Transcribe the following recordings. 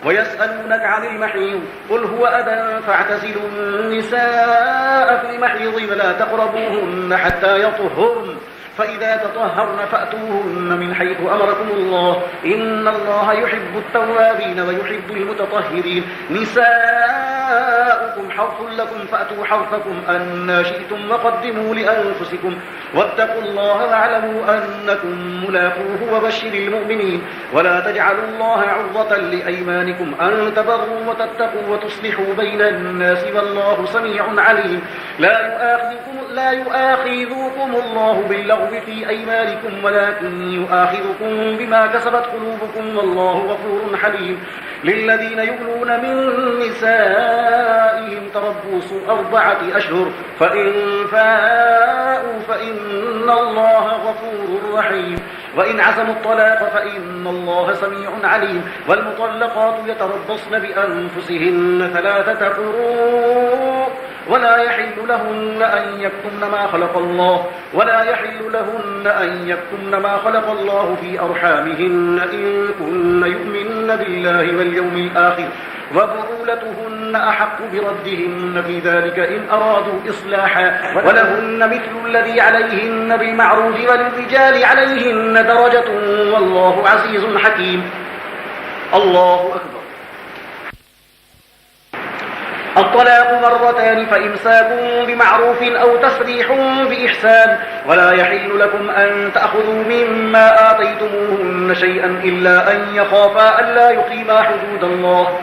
ويسألونك عن المحيض قل هو أذى فاعتزلوا النساء في المحيض ولا تقربوهن حتى يطهرن فإذا تطهرن فأتوهن من حيث أمركم الله إن الله يحب التوابين ويحب المتطهرين نساؤكم حرث لكم فأتوا حرثكم أن شئتم وقدموا لأنفسكم واتقوا الله واعلموا أنكم ملاقوه وبشر المؤمنين ولا تجعلوا الله عرضة لأيمانكم أن تبروا وتتقوا وتصلحوا بين الناس والله سميع عليم لا يؤاخذكم الله باللغو في أيمانكم ولكن يؤاخذكم بما كسبت قلوبكم والله غفور حليم للذين يؤلون من نسائهم تربص 4 أشهر فإن فاءوا فإن الله غفور رحيم وإن عزموا الطلاق فإن الله سميع عليم والمطلقات يتربصن بأنفسهن 3 قروء ولا يحل لهن أن يكتمن ما خلق الله في أرحامهن إن كن يؤمن بالله واليوم الآخر وبعولتهن أحق بردهن في ذلك إن أرادوا إصلاحا ولهن مثل الذي عليهن بالمعروف وللرجال عليهن درجة والله عزيز حكيم. الله أكبر. الطلاق 2 مرتان فإمساك بمعروف أو تسريح بإحسان ولا يحل لكم أن تأخذوا مما آتيتموهن شيئا إلا أن يخافا ألا يقيما حدود الله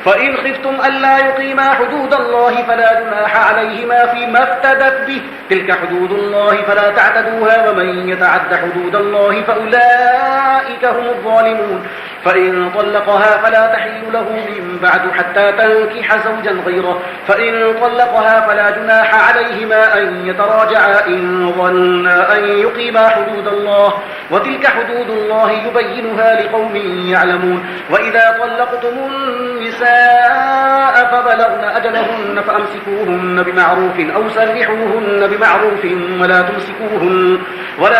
فإن خفتم ألا يقيما حدود الله فلا جناح عليهما فيما افتدت به تلك حدود الله فلا تعتدوها ومن يتعد حدود الله فأولئك هم الظالمون فإن طلقها فلا تحل له من بعد حتى تنكح زوجا غيره فإن طلقها فلا جناح عليهما أن يتراجعا إن ظنا أن يقيما حدود الله وتلك حدود الله يبينها لقوم يعلمون وإذا طلقتم النساء فبلغن أجلهن فأمسكوهن بمعروف أو سرحوهن بمعروف ولا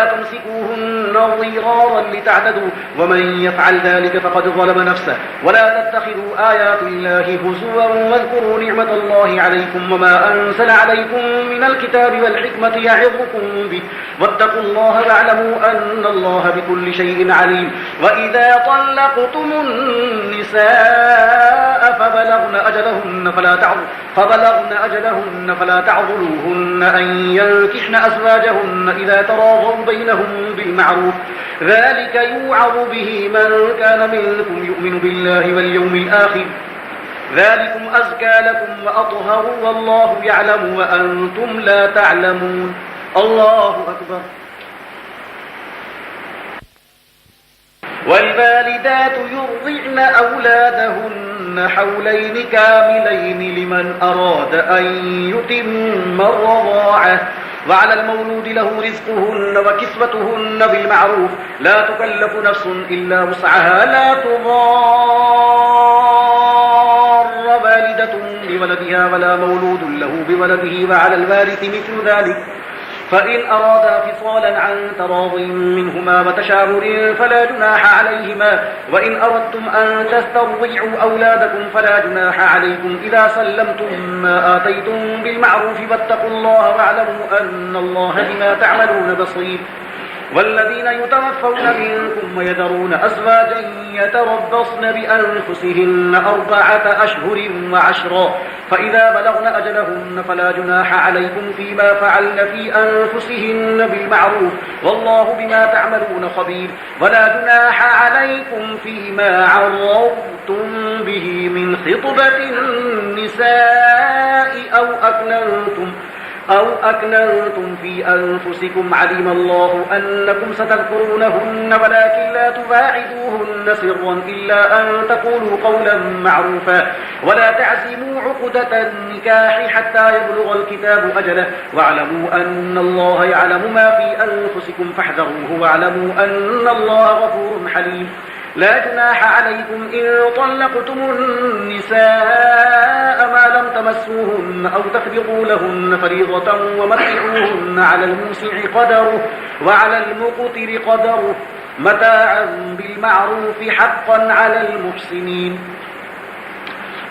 تمسكوهن ضرارا لتعتدوا ومن يفعل ذلك فقد ظلم نفسه ولا تتخذوا آيات الله هزوا واذكروا نعمة الله عليكم وما أنزل عليكم من الكتاب والحكمة يعظكم به واتقوا الله واعلموا أن الله بكل شيء عليم وإذا طلقتم النساء فبلغن أجلهن فلا تعضلوهن أن ينكحن أزواجهن إذا تراضوا بينهم بالمعروف ذلك يوعظ به من كان منكم يؤمن بالله واليوم الآخر ذلكم أزكى لكم وأطهر والله يعلم وأنتم لا تعلمون. الله أكبر. والوالدات يرضعن أولادهن حولين كاملين لمن أراد أن يتم الرضاعة وعلى المولود له رزقهن وكسوتهن بالمعروف لا تكلف نفس إلا وسعها لا تضار والدة بولدها ولا مولود له بولده وعلى الوارث مثل ذلك فإن أرادا فصالا عن تراض منهما وتشاور فلا جناح عليهما وإن أردتم أن تسترضعوا أولادكم فلا جناح عليكم إذا سلمتم ما آتيتم بالمعروف واتقوا الله واعلموا أن الله بما تعملون بصير. والذين يتوفون منكم ويذرون أزواجا يتربصن بأنفسهن 4 أشهر و10 فإذا بلغن أجلهن فلا جناح عليكم فيما فعلن في أنفسهن بالمعروف والله بما تعملون خبير. ولا جناح عليكم فيما عرضتم به من خطبة النساء أو أكننتم في أنفسكم علم الله أنكم ستذكرونهن ولكن لا تواعدوهن سرا إلا أن تقولوا قولا معروفا ولا تعزموا عقدة النكاح حتى يبلغ الكتاب أجله واعلموا أن الله يعلم ما في أنفسكم فاحذروه واعلموا أن الله غفور حليم. لا جناح عليكم إن طلقتم النساء ما لم تمسوهن أو تفرضوا لهن فريضة ومتعوهن على الموسع قدره وعلى المقتر قدره متاعا بالمعروف حقا على المحسنين.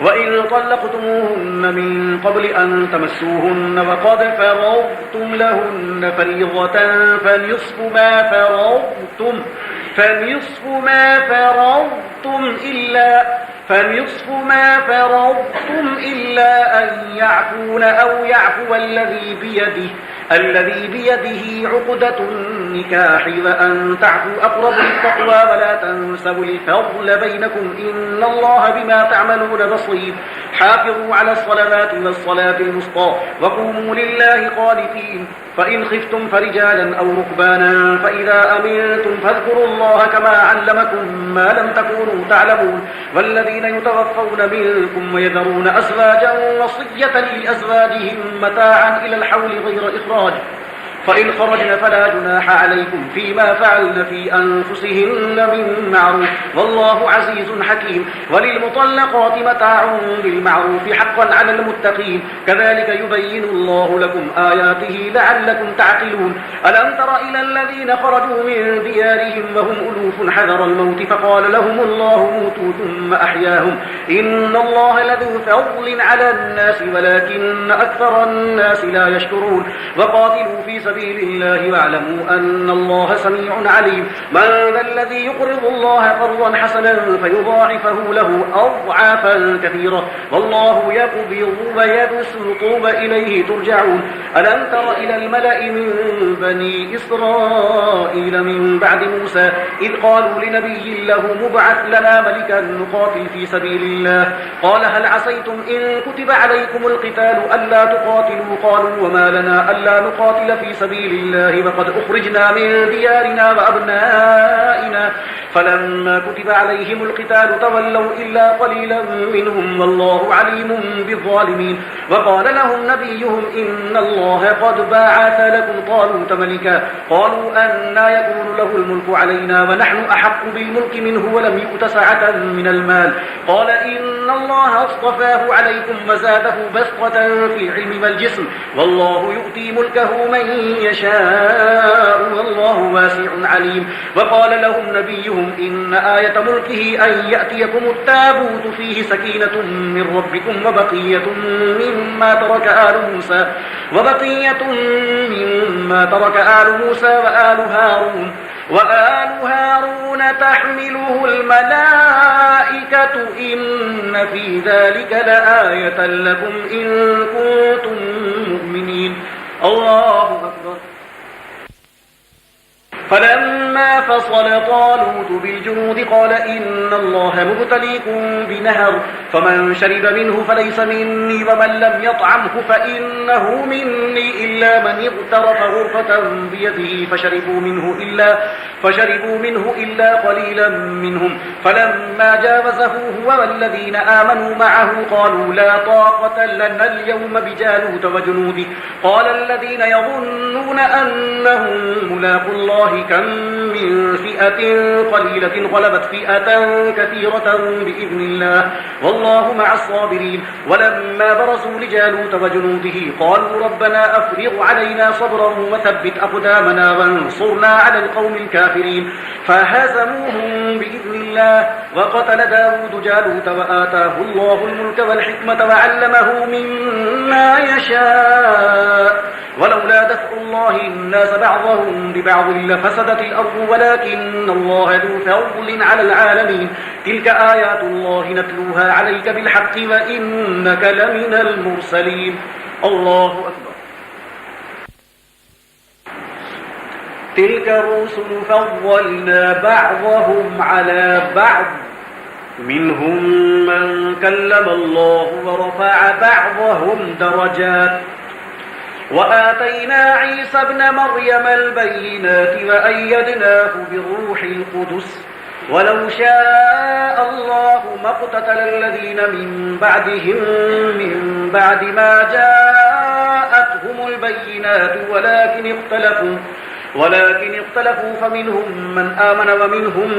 وإن طلقتموهن من قبل أن تمسوهن وقد فرضتم لهن فريضة فنصف ما فرضتم إلا أن يعفون أو يعفو الذي بيده عقدة النكاح وأن تعفوا أقرب للتقوى ولا تنسوا الفضل بينكم إن الله بما تعملون بصير. حافظوا على الصلوات والصلاة الوسطى وقوموا لله قانتين. فإن خفتم فرجالا أو ركبانا فإذا أمنتم فاذكروا الله كما علمكم ما لم تكونوا تعلمون. والذين يتوفون منكم ويذرون أزواجا وصية لأزواجهم متاعا إلى الحول غير إخراج فإن خرجن فلا جناح عليكم فيما فعلن في أنفسهن من معروف والله عزيز حكيم. وللمطلقات متاع بالمعروف حقا على المتقين كذلك يبين الله لكم آياته لعلكم تعقلون. ألم تر إلى الذين خرجوا من ديارهم وهم ألوف حذر الموت فقال لهم الله موتوا ثم أحياهم إن الله لذو فضل على الناس ولكن أكثر الناس لا يشكرون. وقاتلوا في سبيل الله واعلموا أن الله سميع عليم. من ذا الذي يقرض الله قرضا حسنا فيضاعفه له أضعافا كثيرة والله يقبض ويبسط وإليه ترجعون. ألم تر إلى الملأ من بني إسرائيل من بعد موسى إذ قالوا لنبي له مبعث لنا ملكا نقاتل في سبيل الله قال هل عسيتم إن كتب عليكم القتال ألا تقاتلوا قالوا وما لنا ألا نقاتل في سبيل الله وقد أخرجنا من ديارنا وأبنائنا فلما كتب عليهم القتال تولوا إلا قليلا منهم والله عليم بالظالمين. وقال لهم نبيهم إن الله قد باعث لكم طالوت ملكا قالوا أنى يكون له الملك علينا ونحن أحق بالملك منه ولم يؤت سعة من المال قال إن الله اصطفاه عليكم وزاده بسطة في العلم والجسم والله يؤتي ملكه من يشاء والله واسع عليم. وقال لهم نبيهم إن آية ملكه أن يأتيكم التابوت فيه سكينة من ربكم وبقية مما ترك آل موسى وآل هارون تحمله الملائكة إن في ذلك لآية لكم إن كنتم مؤمنين. الله أكبر. فلما فصل طالوت بالجنود قال إن الله مبتليكم بنهر فمن شرب منه فليس مني ومن لم يطعمه فإنه مني إلا من اغترف غرفة بيده فشربوا منه إلا قليلا منهم. فلما جاوزه هو والذين آمنوا معه قالوا لا طاقة لنا اليوم بجالوت وجنوده قال الذين يظنون أنهم ملاقوا الله كم من فئة قليلة غلبت فئة كثيرة بإذن الله والله مع الصابرين. ولما برزوا لجالوت وجنوده قالوا ربنا أفرغ علينا صبرا وثبت أقدامنا وانصرنا على القوم الكافرين فهزموهم بإذن الله. وقتل داود جالوت وآتاه الله الملك والحكمة وعلمه مما يشاء ولولا دفع الله الناس بعضهم ببعض لفسدت الأرض ولكن الله ذو فضل على العالمين. تلك آيات الله نتلوها عليك بالحق وإنك لمن المرسلين. الله أكبر. تلك الرسل فضلنا بعضهم على بعض منهم من كلم الله ورفع بعضهم درجات وآتينا عيسى ابن مريم البينات وأيدناه بالروح القدس ولو شاء الله ما اقتتل الذين من بعدهم من بعد ما جاءتهم البينات ولكن اختلفوا فمنهم من آمن ومنهم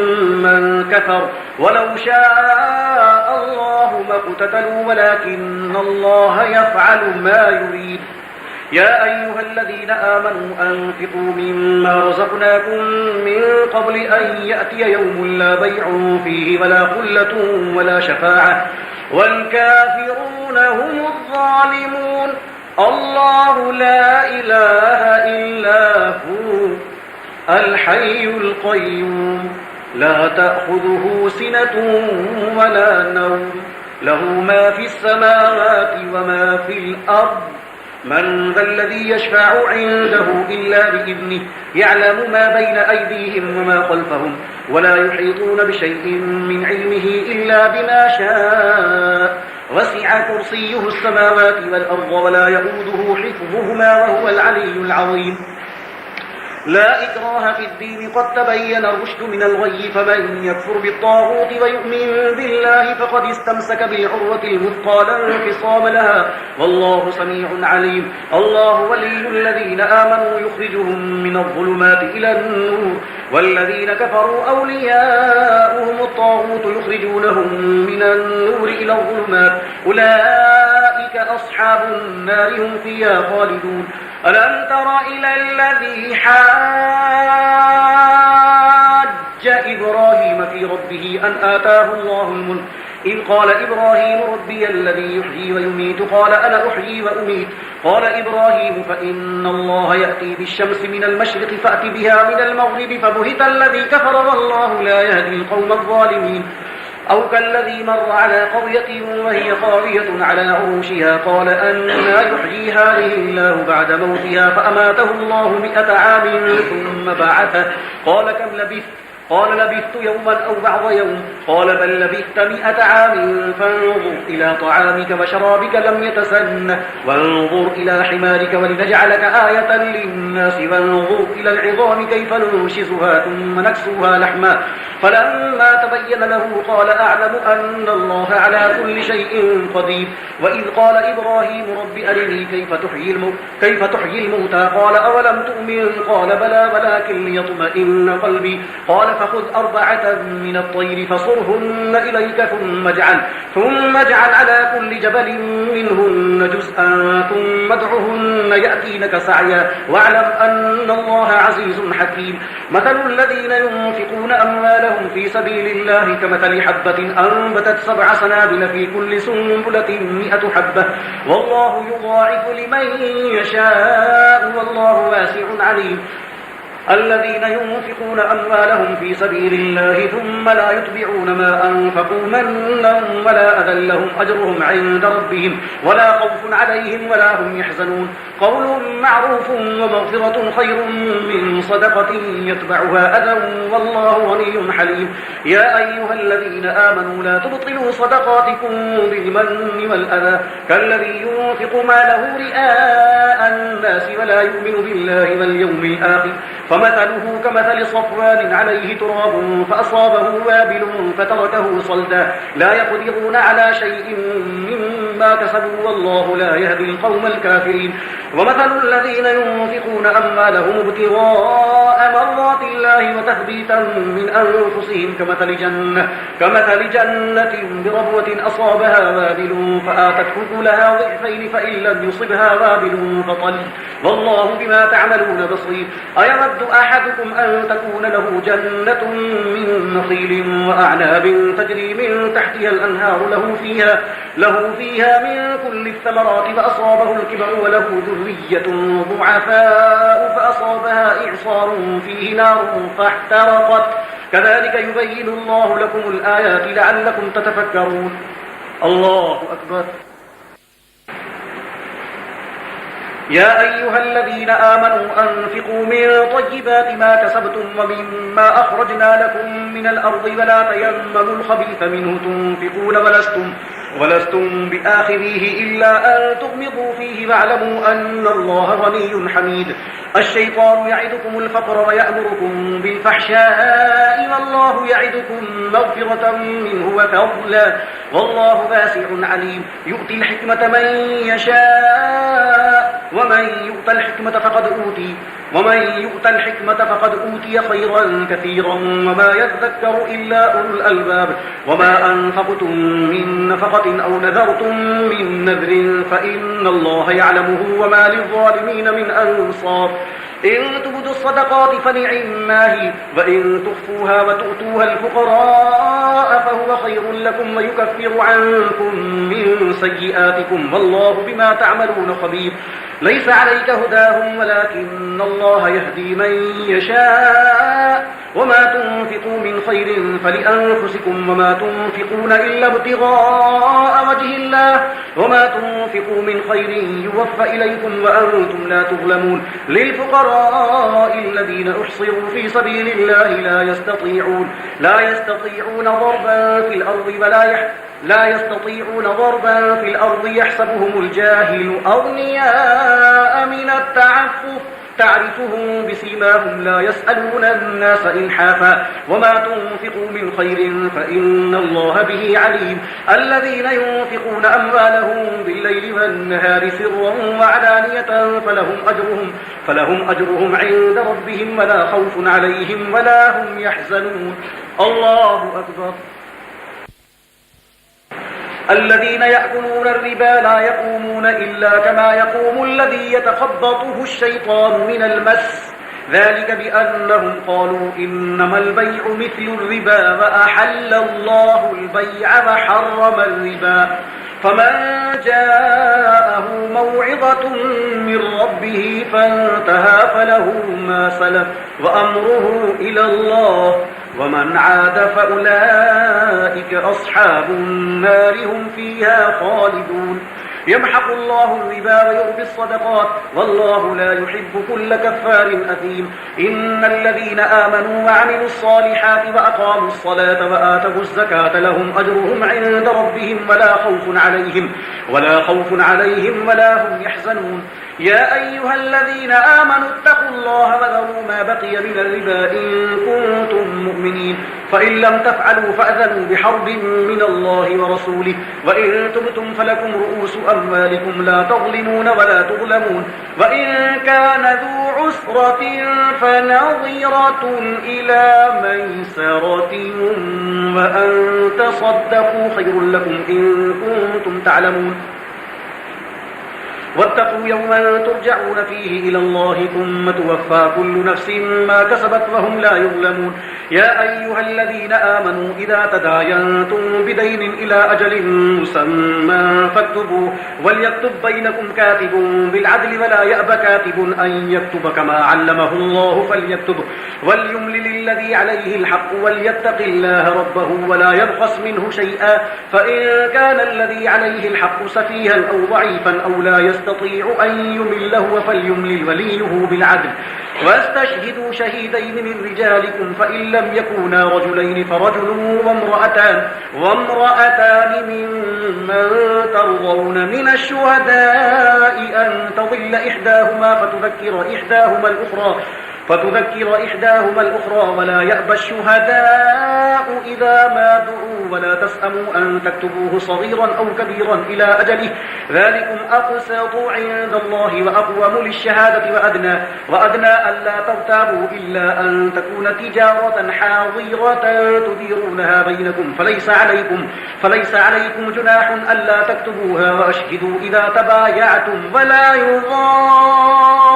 من كفر ولو شاء الله ما اقتتلوا ولكن الله يفعل ما يريد. يا أيها الذين آمنوا أنفقوا مما رزقناكم من قبل أن يأتي يوم لا بيع فيه ولا خلة ولا شفاعة والكافرون هم الظالمون. الله لا إله إلا هو الحي القيوم لا تأخذه سنة ولا نوم له ما في السماوات وما في الأرض من ذا الذي يشفع عنده إلا بإذنه يعلم ما بين أيديهم وما خلفهم ولا يحيطون بشيء من علمه إلا بما شاء وسع كرسيه السماوات والأرض ولا يؤوده حفظهما وهو العلي العظيم. لا إكراه في الدين قد تبين الرشد من الغي فمن يكفر بالطاغوت ويؤمن بالله فقد استمسك بالعروة الوثقى لا انفصام لها والله سميع عليم. الله ولي الذين آمنوا يخرجهم من الظلمات إلى النور والذين كفروا أولياؤهم الطاغوت يخرجونهم من النور إلى الظلمات أولئك أصحاب النار هم فيها خالدون. ألم تر إلى الذي حاج إبراهيم في ربه أن آتاه الله الملك إذ قال إبراهيم ربي الذي يحيي ويميت قال أنا أحيي وأميت قال إبراهيم فإن الله يأتي بالشمس من المشرق فأت بها من المغرب فبهت الذي كفر والله لا يهدي القوم الظالمين. أو كالذي مر على قرية وهي خاوية على عروشها قال أنى يحيي هذه الله بعد موتها فأماته الله 100 عام ثم بعثه قال كم لبثت قال لبثت يوما أو بعض يوم قال بل لبثت 100 عام فانظر إلى طعامك وشرابك لم يتسنه وانظر إلى حمارك ولنجعلك آية للناس وانظر إلى العظام كيف ننشزها ثم نكسوها لحما فلما تبين له قال أعلم أن الله على كل شيء قدير. وإذ قال إبراهيم رب أرني كيف تحيي الموتى قال أولم تؤمن قال بلى ولكن ليطمئن قلبي قال فخذ 4 من الطير فصرهن إليك ثم اجعل على كل جبل منهن جزءا ثم ادعهن يأتينك سعيا واعلم أن الله عزيز حكيم. مثل الذين ينفقون أموالهم في سبيل الله كمثل حبة أنبتت 7 سنابل في كل سنبلة 100 حبة والله يضاعف لمن يشاء والله واسع عليم. الذين ينفقون أموالهم في سبيل الله ثم لا يتبعون ما أنفقوا منا ولا أذى لهم أجرهم عند ربهم ولا خوف عليهم ولا هم يحزنون. قول معروف ومغفرة خير من صدقة يتبعها أذى والله غني حليم. يا أيها الذين آمنوا لا تبطلوا صدقاتكم بالمن والأذى كالذي ينفق ماله رئاء الناس ولا يؤمن بالله واليوم الآخر فمثله كمثل صفوان عليه تراب فأصابه وابل فتركه صلدا لا يقدرون على شيء مما كسبوا والله لا يهدي القوم الكافرين. ومثل الذين ينفقون أموالهم ابتغاء مرضات الله وتثبيتا من أنفسهم كمثل جنة بربوة أصابها وابل فآتت أكلها ضعفين فإن لم يصبها وابل فطل والله بما تعملون بصير. أيود أحدكم أن تكون له جنة من نخيل وأعناب تجري من تحتها الأنهار له فيها من كل الثمرات فأصابه الكبر وله ذرية ضعفاء فأصابها إعصار فيه نار فاحترقت كذلك يبين الله لكم الآيات لعلكم تتفكرون. الله أكبر. يا أيها الذين آمنوا أنفقوا من طيبات ما كسبتم ومما أخرجنا لكم من الأرض ولا تيمموا الخبيث منه تنفقون ولستم بآخذيه إلا أن تغمضوا فيه واعلموا أن الله غني حميد. الشيطان يعدكم الفقر ويأمركم بالفحشاء والله يعدكم مغفرة منه وفضلا والله واسع عليم. يؤتي الحكمة من يشاء ومن يؤت الحكمة فقد أوتي خيرا كثيرا وما يذكر إلا أولو الألباب وما أنفقتم من نفقة أو نذرتم من نذر فإن الله يعلمه وما للظالمين من أنصار إن تبدوا الصدقات فنعما هي وإن تخفوها وتؤتوها الفقراء فهو خير لكم ويكفر عنكم من سيئاتكم والله بما تعملون خبير ليس عليك هداهم ولكن الله يهدي من يشاء وما تنفقوا من خير فلأنفسكم وما تنفقون إلا ابتغاء وجه الله وما تنفقوا من خير يوفى إليكم وأنتم لا تظلمون للفقراء الذين أحصروا في سبيل الله لا يستطيعون ضربا في الأرض يحسبهم الجاهل أغنياء من التعفف تعرفهم بسيماهم لا يسألون الناس إلحافا وما تنفقوا من خير فإن الله به عليم الذين ينفقون أموالهم بالليل والنهار سرا وعلانية فلهم أجرهم عند ربهم ولا خوف عليهم ولا هم يحزنون الله أكبر الذين يأكلون الربا لا يقومون إلا كما يقوم الذي يتخبطه الشيطان من المس ذلك بأنهم قالوا إنما البيع مثل الربا وأحل الله البيع وحرم الربا فمن جاءه موعظة من ربه فانتهى فله ما سلف وأمره إلى الله ومن عاد فأولئك أصحاب النار هم فيها خالدون يمحق الله الربا ويربي الصدقات والله لا يحب كل كفار أثيم إن الذين آمنوا وعملوا الصالحات وأقاموا الصلاة وآتوا الزكاة لهم أجرهم عند ربهم ولا خوف عليهم ولا هم يحزنون يا أيها الذين آمنوا اتقوا الله وذروا ما بقي من الربا إن كنتم مؤمنين فإن لم تفعلوا فأذنوا بحرب من الله ورسوله وإن تبتم فلكم رؤوس أموالكم لا تظلمون ولا تظلمون وإن كان ذو عسرة فنظرة إلى ميسرة وأن تصدقوا خير لكم إن كنتم تعلمون واتقوا يوما ترجعون فيه إلى الله ثم توفى كل نفس ما كسبت وهم لا يظلمون يا أيها الذين آمنوا إذا تداينتم بدين إلى أجل مسمى فاكتبوه وليكتب بينكم كاتب بالعدل ولا يأب كاتب أن يكتب كما علمه الله فليكتب وليملل الذي عليه الحق وليتق الله ربه ولا يبخس منه شيئا فإن كان الذي عليه الحق سفيها أو ضعيفا أو لا يستطيع أن يمله فليملل وليه بالعدل واستشهدوا شهيدين من رجالكم فإن لم يكونا رجلين فرجل وامرأتان ممن ترضون من الشهداء أن تضل إحداهما فتذكر إحداهما الأخرى ولا يأبى الشهداء إذا ما دعوا ولا تسأموا أن تكتبوه صغيرا أو كبيرا إلى أجله ذلكم أقسط عند الله وأقوم للشهادة وأدنى ألا ترتابوا إلا أن تكون تجارة حاضرة تديرونها بينكم فليس عليكم جناح ألا تكتبوها وأشهدوا إذا تبايعتم ولا يضار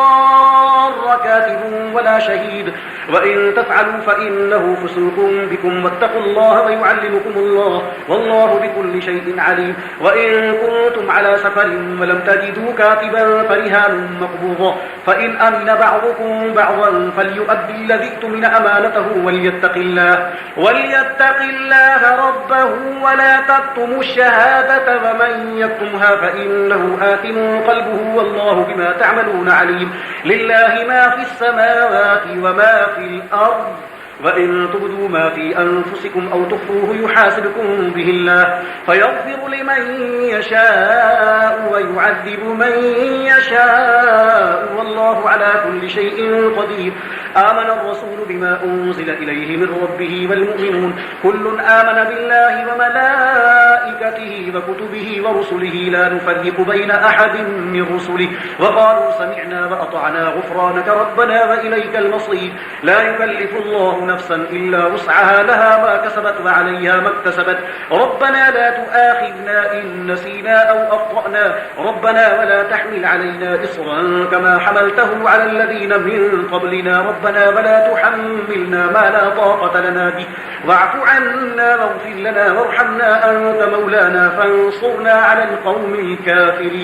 كاتب ولا شهيد وإن تفعلوا فإنه فسوق بكم واتقوا الله ويعلمكم الله والله بكل شيء عليم وإن كنتم على سفر ولم تجدوا كاتبا فرهان مقبوضا فإن أمن بعضكم بعضا فليؤدي الذي اؤتمن أمانته وليتق الله ربه ولا تكتموا الشهادة ومن يكتمها فإنه آثم قلبه والله بما تعملون عليم لله ما في السماوات وما في الأرض وإن تبدوا ما في أنفسكم أو تخفوه يحاسبكم به الله فيغفر لمن يشاء ويعذب من يشاء والله على كل شيء قدير آمن الرسول بما أنزل إليه من ربه والمؤمنون كل آمن بالله وملائكته وملائكته وكتبه ورسله لا نفرق بين أحد من رسله وقالوا سمعنا وأطعنا غفرانك ربنا وإليك المصير لا يكلف الله نفسا إلا وسعها لها ما كسبت وعليها ما اكتسبت ربنا لا تؤاخذنا إن نسينا أو أخطأنا ربنا ولا تحمل علينا إصرا كما حملته على الذين من قبلنا ربنا ولا تحملنا ما لا طاقة لنا به واعف عنا واغفر لنا وارحمنا أنت مولانا فانصرنا على القوم الكافرين